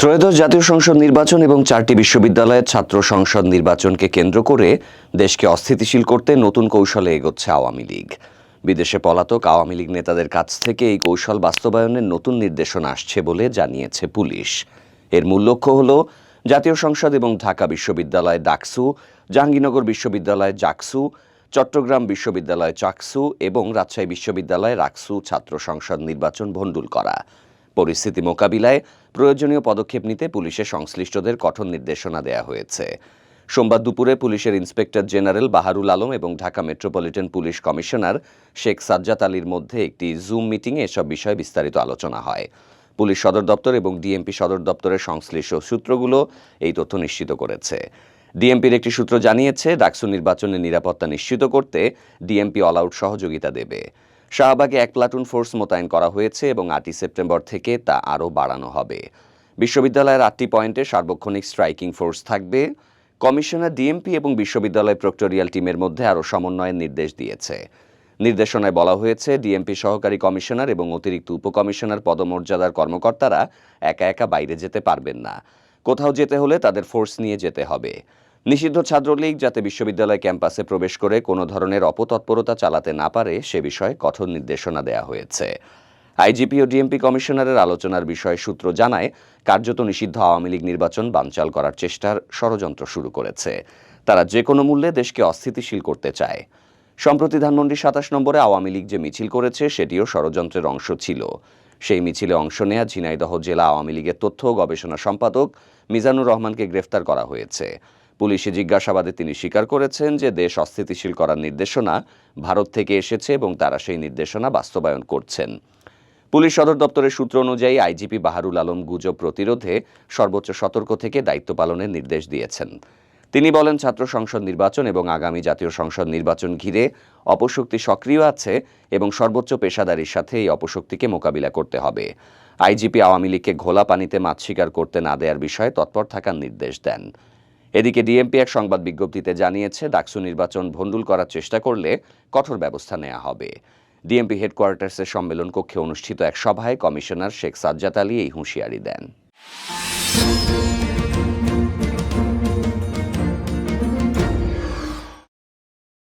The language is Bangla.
ত্রয়োদশ জাতীয় সংসদ নির্বাচন এবং 4টি বিশ্ববিদ্যালয়ের ছাত্র সংসদ নির্বাচনকে কেন্দ্র করে দেশকে অস্থিতিশীল করতে নতুন কৌশলে এগোচ্ছে আওয়ামী লীগ। বিদেশে পলাতক আওয়ামী লীগ নেতাদের কাছ থেকে এই কৌশল বাস্তবায়নের নতুন নির্দেশনা আসছে বলে জানিয়েছে পুলিশ। এর মূল লক্ষ্য হল জাতীয় সংসদ এবং ঢাকা বিশ্ববিদ্যালয় ডাকসু, জাহাঙ্গীরনগর বিশ্ববিদ্যালয় জাকসু, চট্টগ্রাম বিশ্ববিদ্যালয় চাকসু এবং রাজশাহী বিশ্ববিদ্যালয় রাকসু ছাত্র সংসদ নির্বাচন ভণ্ডুল করা। পরিস্থিতি মোকাবিলায় প্রয়োজনীয় পদক্ষেপ নিতে পুলিশের সংশ্লিষ্টদের কঠোর নির্দেশনা দেওয়া হয়েছে। সোমবার দুপুরে পুলিশের ইন্সপেক্টর জেনারেল বাহারুল আলম এবং Dhaka metropolitan police commissioner Sheikh Sajjad আলীর মধ্যে একটি জুম মিটিংয়ে এসব বিষয়ে বিস্তারিত আলোচনা হয়। পুলিশ সদর দপ্তর এবং ডিএমপি সদর দপ্তরের সংশ্লিষ্ট সূত্রগুলো এই তথ্য নিশ্চিত করেছে। ডিএমপির একটি সূত্র জানিয়েছে, ডাকসু নির্বাচনের নিরাপত্তা নিশ্চিত করতে ডিএমপি অল আউট সহযোগিতা দেবে। শাহবাগে 1 প্লাটুন ফোর্স মোতায়েন করা হয়েছে এবং 8ই সেপ্টেম্বর থেকে তা আরও বাড়ানো হবে। বিশ্ববিদ্যালয়ের 8টি পয়েন্টে সার্বক্ষণিক স্ট্রাইকিং ফোর্স থাকবে। কমিশনার ডিএমপি এবং বিশ্ববিদ্যালয় প্রক্টোরিয়াল টিমের মধ্যে আরও সমন্বয়ের নির্দেশ দিয়েছে। নির্দেশনায় বলা হয়েছে, ডিএমপি সহকারী কমিশনার এবং অতিরিক্ত উপকমিশনার পদমর্যাদার কর্মকর্তারা একা একা বাইরে যেতে পারবেন না। কোথাও যেতে হলে তাদের ফোর্স নিয়ে যেতে হবে। নিষিদ্ধ ছাত্রলীগ যাতে বিশ্ববিদ্যালয় ক্যাম্পাসে প্রবেশ করে কোনো ধরনের অপতৎপরতা চালাতে না পারে সে বিষয়ে কঠোর নির্দেশনা দেওয়া হয়েছে। আইজিপি ও ডিএমপি কমিশনারের আলোচনার বিষয়ে সূত্র জানায়, কার্যত নিষিদ্ধ আওয়ামী লীগ নির্বাচন বানচাল করার চেষ্টার ষড়যন্ত্র শুরু করেছে। তারা যে কোনো মূল্যে দেশকে অস্থিতিশীল করতে চায়। সম্প্রতি ধানমন্ডি 27 নম্বরে আওয়ামী লীগ যে মিছিল করেছে সেটিও ষড়যন্ত্রের অংশ ছিল। সেই মিছিলে অংশ নেয়া ঝিনাইদহ জেলা আওয়ামী লীগের তথ্য ও গবেষণা সম্পাদক মিজানুর রহমানকে গ্রেফতার করা হয়েছে। পুলিশি জিজ্ঞাসাবাদে তিনি স্বীকার করেছেন যে দেশ অস্থিতিশীল করার নির্দেশনা ভারত থেকে এসেছে এবং তারা সেই নির্দেশনা বাস্তবায়ন করছেন। পুলিশ সদর দপ্তরের সূত্র অনুযায়ী আইজিপি বাহারুল আলম গুজব প্রতিরোধে সর্বোচ্চ সতর্ক থেকে দায়িত্ব পালনের নির্দেশ দিয়েছেন। তিনি বলেন, ছাত্র সংসদ নির্বাচন এবং আগামী জাতীয় সংসদ নির্বাচন ঘিরে অপশক্তি সক্রিয় আছে এবং সর্বোচ্চ পেশাদারির সাথে এই অপশক্তিকে মোকাবিলা করতে হবে। আইজিপি আওয়ামী লীগকে ঘোলা পানিতে মাছ শিকার করতে না দেওয়ার বিষয়ে তৎপর থাকার নির্দেশ দেন। এদিকে ডিএমপি এক সংবাদ বিজ্ঞপ্তিতে জানিয়েছে, ডাকসু নির্বাচন ভণ্ডুল করার চেষ্টা করলে কঠোর ব্যবস্থা নেওয়া হবে। ডিএমপি হেডকোয়ার্টার্সের সম্মেলন কক্ষে অনুষ্ঠিত এক সভায় কমিশনার শেখ সাজ্জাদ আলী এই হুঁশিয়ারি দেন।